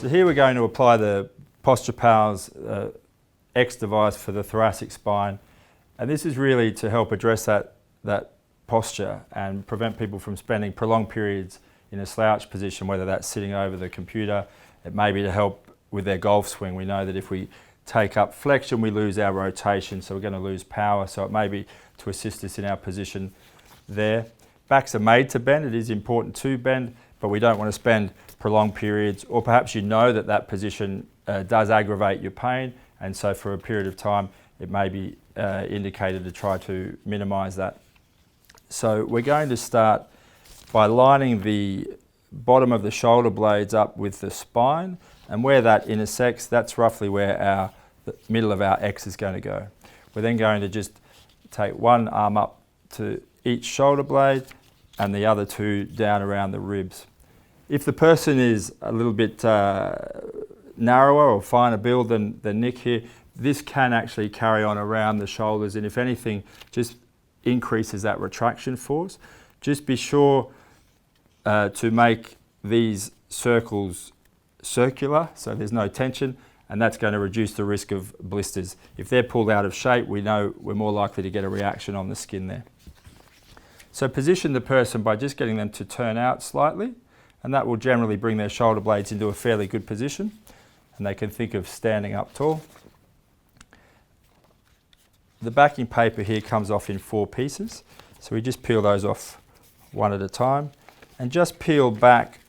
So here we're going to apply the Posture Pals X device for the thoracic spine, and this is really to help address that posture and prevent people from spending prolonged periods in a slouch position, whether that's sitting over the computer. It may be to help with their golf swing. We know that if we take up flexion, we lose our rotation, so we're going to lose power. So it may be to assist us in our position there. Backs are made to bend. It is important to bend, but we don't want to spend prolonged periods, or perhaps you know that that position does aggravate your pain, and so for a period of time it may be indicated to try to minimise that. So we're going to start by lining the bottom of the shoulder blades up with the spine, and where that intersects, that's roughly where the middle of our X is going to go. We're then going to just take one arm up to each shoulder blade and the other two down around the ribs. If the person is a little bit narrower or finer build than Nick here, this can actually carry on around the shoulders, and if anything, just increases that retraction force. Just be sure to make these circles circular so there's no tension, and that's going to reduce the risk of blisters. If they're pulled out of shape, we know we're more likely to get a reaction on the skin there. So position the person by just getting them to turn out slightly, and that will generally bring their shoulder blades into a fairly good position, and they can think of standing up tall. The backing paper here comes off in 4 pieces, so we just peel those off one at a time, and just peel back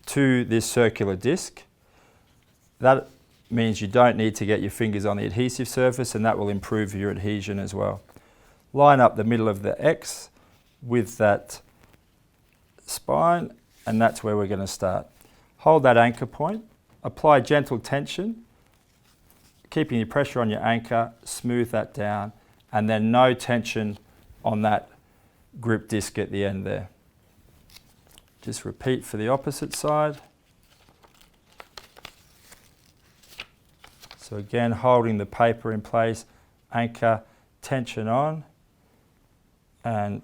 to this circular disc. That means you don't need to get your fingers on the adhesive surface, and that will improve your adhesion as well. Line up the middle of the X with that spine, and that's where we're going to start. Hold that anchor point, apply gentle tension, keeping your pressure on your anchor, smooth that down, and then no tension on that grip disc at the end there. Just repeat for the opposite side. So again, holding the paper in place, anchor, tension on, and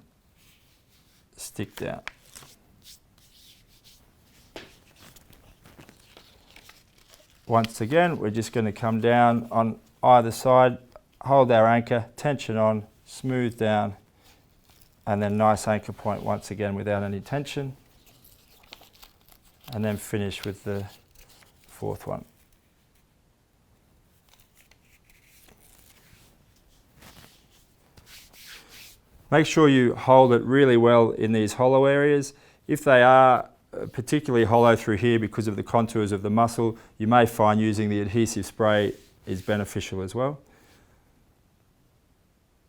stick down. Once again, we're just going to come down on either side, hold our anchor, tension on, smooth down, and then nice anchor point once again without any tension. And then finish with the 4th one. Make sure you hold it really well in these hollow areas. If they are particularly hollow through here because of the contours of the muscle, you may find using the adhesive spray is beneficial as well.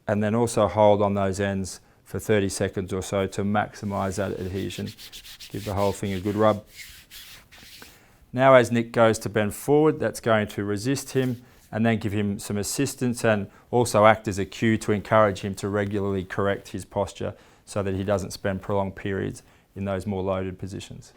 And then also hold on those ends for 30 seconds or so to maximise that adhesion. Give the whole thing a good rub. Now as Nick goes to bend forward, that's going to resist him and then give him some assistance, and also act as a cue to encourage him to regularly correct his posture so that he doesn't spend prolonged periods in those more loaded positions.